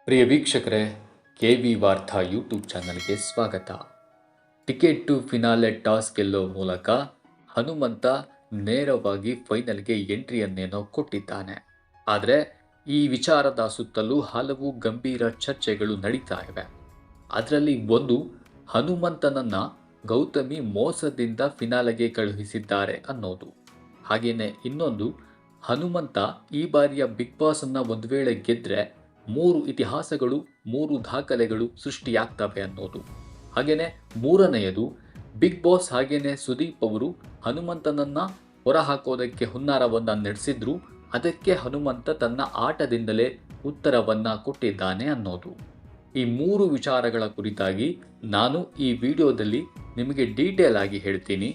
ಪ್ರಿಯ ವೀಕ್ಷಕರೇ, ಕೆವಿ ವಾರ್ತಾ ಯೂಟ್ಯೂಬ್ ಚಾನಲ್ಗೆ ಸ್ವಾಗತ. ಟಿಕೆಟ್ ಟು ಫಿನಾಲೆ ಟಾಸ್ ಗೆಲ್ಲೋ ಮೂಲಕ ಹನುಮಂತ ನೇರವಾಗಿ ಫೈನಲ್ಗೆ ಎಂಟ್ರಿಯನ್ನೇನೋ ಕೊಟ್ಟಿದ್ದಾನೆ. ಆದರೆ ಈ ವಿಚಾರದ ಸುತ್ತಲೂ ಹಲವು ಗಂಭೀರ ಚರ್ಚೆಗಳು ನಡೀತಾ ಇವೆ. ಅದರಲ್ಲಿ ಒಂದು, ಹನುಮಂತನನ್ನ ಗೌತಮಿ ಮೋಸದಿಂದ ಫಿನಾಲೆಗೆ ಕಳುಹಿಸಿದ್ದಾರೆ ಅನ್ನೋದು. ಹಾಗೆಯೇ ಇನ್ನೊಂದು, ಹನುಮಂತ ಈ ಬಾರಿಯ ಬಿಗ್ ಬಾಸ್ ಅನ್ನ ಒಂದು ವೇಳೆ ಗೆದ್ರೆ 3 ಇತಿಹಾಸಗಳು, 3 ದಾಖಲೆಗಳು ಸೃಷ್ಟಿಯಾಗ್ತವೆ ಅನ್ನೋದು. ಹಾಗೇನೆ ಮೂರನೆಯದು, ಬಿಗ್ ಬಾಸ್ ಹಾಗೇನೆ ಸುದೀಪ್ ಅವರು ಹನುಮಂತನನ್ನ ಹೊರಹಾಕೋದಕ್ಕೆ ಹುನ್ನಾರವನ್ನ ನಡೆಸಿದ್ರು, ಅದಕ್ಕೆ ಹನುಮಂತ ತನ್ನ ಆಟದಿಂದಲೇ ಉತ್ತರವನ್ನ ಕೊಟ್ಟಿದ್ದಾನೆ ಅನ್ನೋದು. ಈ 3 ವಿಚಾರಗಳ ಕುರಿತಾಗಿ ನಾನು ಈ ವಿಡಿಯೋದಲ್ಲಿ ನಿಮಗೆ ಡೀಟೇಲ್ ಆಗಿ ಹೇಳ್ತೀನಿ.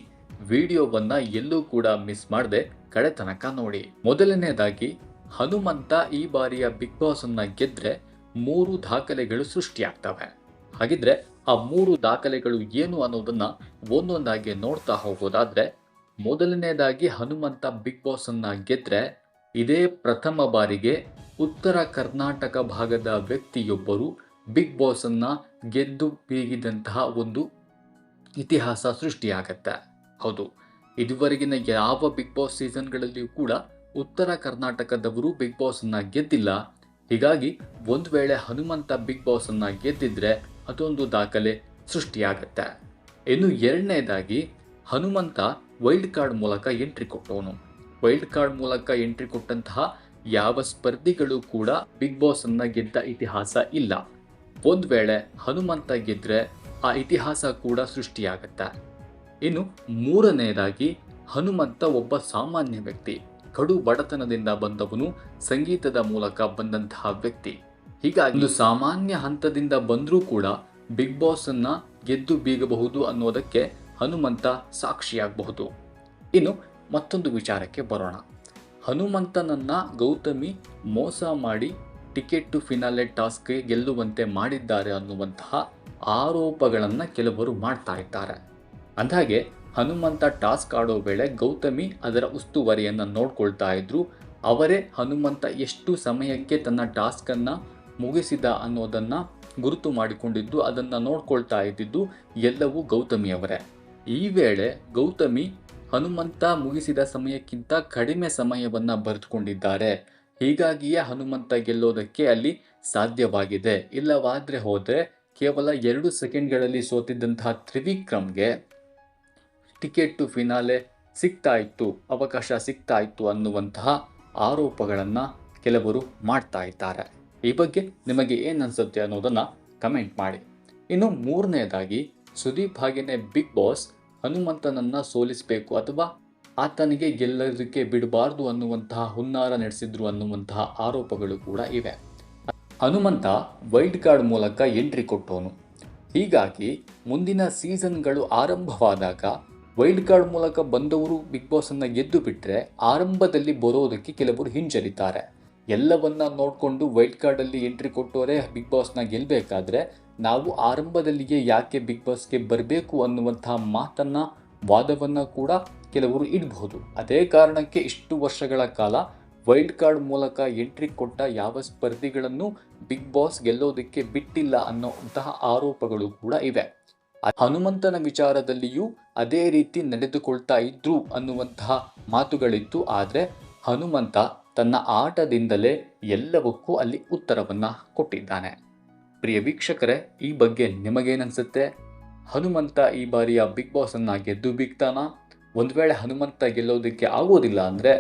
ವಿಡಿಯೋವನ್ನ ಎಲ್ಲೂ ಕೂಡ ಮಿಸ್ ಮಾಡದೆ ಕಡೆ ತನಕ ನೋಡಿ. ಮೊದಲನೇದಾಗಿ, ಹನುಮಂತ ಈ ಬಾರಿಯ ಬಿಗ್ ಬಾಸ್ ಅನ್ನ ಗೆದ್ರೆ 3 ದಾಖಲೆಗಳು ಸೃಷ್ಟಿಯಾಗ್ತವೆ. ಹಾಗಿದ್ರೆ ಆ 3 ದಾಖಲೆಗಳು ಏನು ಅನ್ನೋದನ್ನ ಒಂದೊಂದಾಗಿ ನೋಡ್ತಾ ಹೋಗೋದಾದ್ರೆ, ಮೊದಲನೇದಾಗಿ ಹನುಮಂತ ಬಿಗ್ ಬಾಸ್ ಅನ್ನ ಗೆದ್ರೆ ಇದೇ ಪ್ರಥಮ ಬಾರಿಗೆ ಉತ್ತರ ಕರ್ನಾಟಕ ಭಾಗದ ವ್ಯಕ್ತಿಯೊಬ್ಬರು ಬಿಗ್ ಬಾಸ್ ಅನ್ನ ಗೆದ್ದು ಬೀಗಿದಂತಹ ಒಂದು ಇತಿಹಾಸ ಸೃಷ್ಟಿಯಾಗತ್ತೆ. ಹೌದು, ಇದುವರೆಗಿನ ಯಾವ ಬಿಗ್ ಬಾಸ್ ಸೀಸನ್ಗಳಲ್ಲಿಯೂ ಕೂಡ ಉತ್ತರ ಕರ್ನಾಟಕದವರು ಬಿಗ್ ಬಾಸ್ ಅನ್ನ ಗೆದ್ದಿಲ್ಲ. ಹೀಗಾಗಿ ಒಂದು ವೇಳೆ ಹನುಮಂತ ಬಿಗ್ ಬಾಸ್ ಅನ್ನ ಗೆದ್ದಿದ್ರೆ ಅದೊಂದು ದಾಖಲೆ ಸೃಷ್ಟಿಯಾಗತ್ತೆ. ಇನ್ನು ಎರಡನೇದಾಗಿ, ಹನುಮಂತ ವೈಲ್ಡ್ ಕಾರ್ಡ್ ಮೂಲಕ ಎಂಟ್ರಿ ಕೊಟ್ಟವನು. ವೈಲ್ಡ್ ಕಾರ್ಡ್ ಮೂಲಕ ಎಂಟ್ರಿ ಕೊಟ್ಟಂತಹ ಯಾವ ಸ್ಪರ್ಧಿಗಳು ಕೂಡ ಬಿಗ್ ಬಾಸ್ ಅನ್ನ ಗೆದ್ದ ಇತಿಹಾಸ ಇಲ್ಲ. ಒಂದು ವೇಳೆ ಹನುಮಂತ ಗೆದ್ರೆ ಆ ಇತಿಹಾಸ ಕೂಡ ಸೃಷ್ಟಿಯಾಗತ್ತೆ. ಇನ್ನು ಮೂರನೆಯದಾಗಿ, ಹನುಮಂತ ಒಬ್ಬ ಸಾಮಾನ್ಯ ವ್ಯಕ್ತಿ, ಕಡು ಬಡತನದಿಂದ ಬಂದವನು, ಸಂಗೀತದ ಮೂಲಕ ಬಂದಂತಹ ವ್ಯಕ್ತಿ. ಹೀಗಾಗಿ ಒಂದು ಸಾಮಾನ್ಯ ಹಂತದಿಂದ ಬಂದರೂ ಕೂಡ ಬಿಗ್ ಬಾಸ್ ಅನ್ನ ಗೆದ್ದು ಬೀಗಬಹುದು ಅನ್ನೋದಕ್ಕೆ ಹನುಮಂತ ಸಾಕ್ಷಿಯಾಗಬಹುದು. ಇನ್ನು ಮತ್ತೊಂದು ವಿಚಾರಕ್ಕೆ ಬರೋಣ. ಹನುಮಂತನನ್ನ ಗೌತಮಿ ಮೋಸ ಮಾಡಿ ಟಿಕೆಟ್ ಟು ಫಿನಾಲೆ ಟಾಸ್ಕ್ಗೆ ಗೆಲ್ಲುವಂತೆ ಮಾಡಿದ್ದಾರೆ ಅನ್ನುವಂತಹ ಆರೋಪಗಳನ್ನ ಕೆಲವರು ಮಾಡ್ತಾ ಇದ್ದಾರೆ. ಅಂದಾಗೆ ಹನುಮಂತ ಟಾಸ್ಕ್ ಆಡೋ ವೇಳೆ ಗೌತಮಿ ಅದರ ಉಸ್ತುವಾರಿಯನ್ನು ನೋಡ್ಕೊಳ್ತಾ ಇದ್ರು. ಅವರೇ ಹನುಮಂತ ಎಷ್ಟು ಸಮಯಕ್ಕೆ ತನ್ನ ಟಾಸ್ಕ್ ಅನ್ನ ಮುಗಿಸಿದ ಅನ್ನೋದನ್ನ ಗುರುತು ಮಾಡಿಕೊಂಡಿದ್ದು, ಅದನ್ನ ನೋಡ್ಕೊಳ್ತಾ ಇದ್ದಿದ್ದು ಎಲ್ಲವೂ ಗೌತಮಿಯವರೇ. ಈ ವೇಳೆ ಗೌತಮಿ ಹನುಮಂತ ಮುಗಿಸಿದ ಸಮಯಕ್ಕಿಂತ ಕಡಿಮೆ ಸಮಯವನ್ನ ಬರೆದುಕೊಂಡಿದ್ದಾರೆ. ಹೀಗಾಗಿಯೇ ಹನುಮಂತ ಗೆಲ್ಲೋದಕ್ಕೆ ಅಲ್ಲಿ ಸಾಧ್ಯವಾಗಿದೆ. ಇಲ್ಲವಾದ್ರೆ ಹೋದ್ರೆ ಕೇವಲ 2 ಸೆಕೆಂಡ್ಗಳಲ್ಲಿ ಸೋತಿದ್ದಂತಹ ತ್ರಿವಿಕ್ರಮ್ಗೆ ಟಿಕೆಟ್ ಟು ಫಿನಾಲೆ ಸಿಗ್ತಾ ಇತ್ತು, ಅವಕಾಶ ಸಿಗ್ತಾ ಇತ್ತು ಅನ್ನುವಂತಹ ಆರೋಪಗಳನ್ನು ಕೆಲವರು ಮಾಡ್ತಾ ಇದ್ದಾರೆ. ಈ ಬಗ್ಗೆ ನಿಮಗೆ ಏನು ಅನ್ಸುತ್ತೆ ಅನ್ನೋದನ್ನು ಕಮೆಂಟ್ ಮಾಡಿ. ಇನ್ನು ಮೂರನೇದಾಗಿ, ಸುದೀಪ್ ಹಾಗೇನೆ ಬಿಗ್ ಬಾಸ್ ಹನುಮಂತನನ್ನ ಸೋಲಿಸಬೇಕು ಅಥವಾ ಆತನಿಗೆ ಗೆಲ್ಲೋದಕ್ಕೆ ಬಿಡಬಾರ್ದು ಅನ್ನುವಂತಹ ಹುನ್ನಾರ ನಡೆಸಿದ್ರು ಅನ್ನುವಂತಹ ಆರೋಪಗಳು ಕೂಡ ಇವೆ. ಹನುಮಂತ ವೈಲ್ಡ್ ಕಾರ್ಡ್ ಮೂಲಕ ಎಂಟ್ರಿ ಕೊಟ್ಟವನು. ಹೀಗಾಗಿ ಮುಂದಿನ ಸೀಸನ್ಗಳು ಆರಂಭವಾದಾಗ ವೈಲ್ಡ್ ಕಾರ್ಡ್ ಮೂಲಕ ಬಂದವರು ಬಿಗ್ ಬಾಸ್ ಅನ್ನ ಗೆದ್ದು ಬಿಟ್ಟರೆ ಆರಂಭದಲ್ಲಿ ಬರೋದಕ್ಕೆ ಕೆಲವರು ಹಿಂಜರಿತಾರೆ. ಎಲ್ಲವನ್ನ ನೋಡಿಕೊಂಡು ವೈಲ್ಡ್ ಕಾರ್ಡಲ್ಲಿ ಎಂಟ್ರಿ ಕೊಟ್ಟವರೇ ಬಿಗ್ ಬಾಸ್ನ ಗೆಲ್ಲಬೇಕಾದ್ರೆ ನಾವು ಆರಂಭದಲ್ಲಿಯೇ ಯಾಕೆ ಬಿಗ್ ಬಾಸ್ಗೆ ಬರಬೇಕು ಅನ್ನುವಂತಹ ಮಾತನ್ನ, ವಾದವನ್ನು ಕೂಡ ಕೆಲವರು ಇಡಬಹುದು. ಅದೇ ಕಾರಣಕ್ಕೆ ಇಷ್ಟು ವರ್ಷಗಳ ಕಾಲ ವೈಲ್ಡ್ ಕಾರ್ಡ್ ಮೂಲಕ ಎಂಟ್ರಿ ಕೊಟ್ಟ ಯಾವ ಸ್ಪರ್ಧಿಗಳನ್ನು ಬಿಗ್ ಬಾಸ್ ಗೆಲ್ಲೋದಕ್ಕೆ ಬಿಟ್ಟಿಲ್ಲ ಅನ್ನೋಂತಹ ಆರೋಪಗಳು ಕೂಡ ಇವೆ. ಹನುಮಂತನ ವಿಚಾರದಲ್ಲಿಯೂ ಅದೇ ರೀತಿ ನಡೆದುಕೊಳ್ತಾ ಇದ್ರು ಅನ್ನುವಂತಹ ಮಾತುಗಳಿತ್ತು. ಆದರೆ ಹನುಮಂತ ತನ್ನ ಆಟದಿಂದಲೇ ಎಲ್ಲವಕ್ಕೂ ಅಲ್ಲಿ ಉತ್ತರವನ್ನ ಕೊಟ್ಟಿದ್ದಾನೆ. ಪ್ರಿಯ ವೀಕ್ಷಕರೇ, ಈ ಬಗ್ಗೆ ನಿಮಗೇನನ್ಸುತ್ತೆ? ಹನುಮಂತ ಈ ಬಾರಿಯ ಬಿಗ್ ಬಾಸ್ ಅನ್ನ ಗೆದ್ದು ಬೀಗ್ತಾನ? ಒಂದು ವೇಳೆ ಹನುಮಂತ ಗೆಲ್ಲೋದಕ್ಕೆ ಆಗೋದಿಲ್ಲ ಅಂದರೆ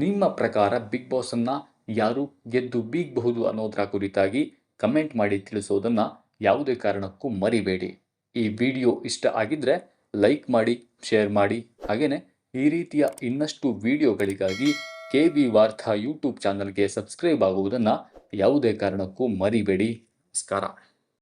ನಿಮ್ಮ ಪ್ರಕಾರ ಬಿಗ್ ಬಾಸ್ ಅನ್ನ ಯಾರು ಗೆದ್ದು ಬೀಗಬಹುದು ಅನ್ನೋದರ ಕುರಿತಾಗಿ ಕಮೆಂಟ್ ಮಾಡಿ ತಿಳಿಸೋದನ್ನು ಯಾವುದೇ ಕಾರಣಕ್ಕೂ ಮರಿಬೇಡಿ. ಈ ವಿಡಿಯೋ ಇಷ್ಟ ಆಗಿದ್ರೆ ಲೈಕ್ ಮಾಡಿ, ಶೇರ್ ಮಾಡಿ. ಹಾಗೆಯೇ ಈ ರೀತಿಯ ಇನ್ನಷ್ಟು ವಿಡಿಯೋಗಳಿಗಾಗಿ ಕೆವಿ ವಾರ್ತಾ ಯೂಟ್ಯೂಬ್ ಚಾನಲ್ಗೆ ಸಬ್ಸ್ಕ್ರೈಬ್ ಆಗುವುದನ್ನು ಯಾವುದೇ ಕಾರಣಕ್ಕೂ ಮರಿಬೇಡಿ. ನಮಸ್ಕಾರ.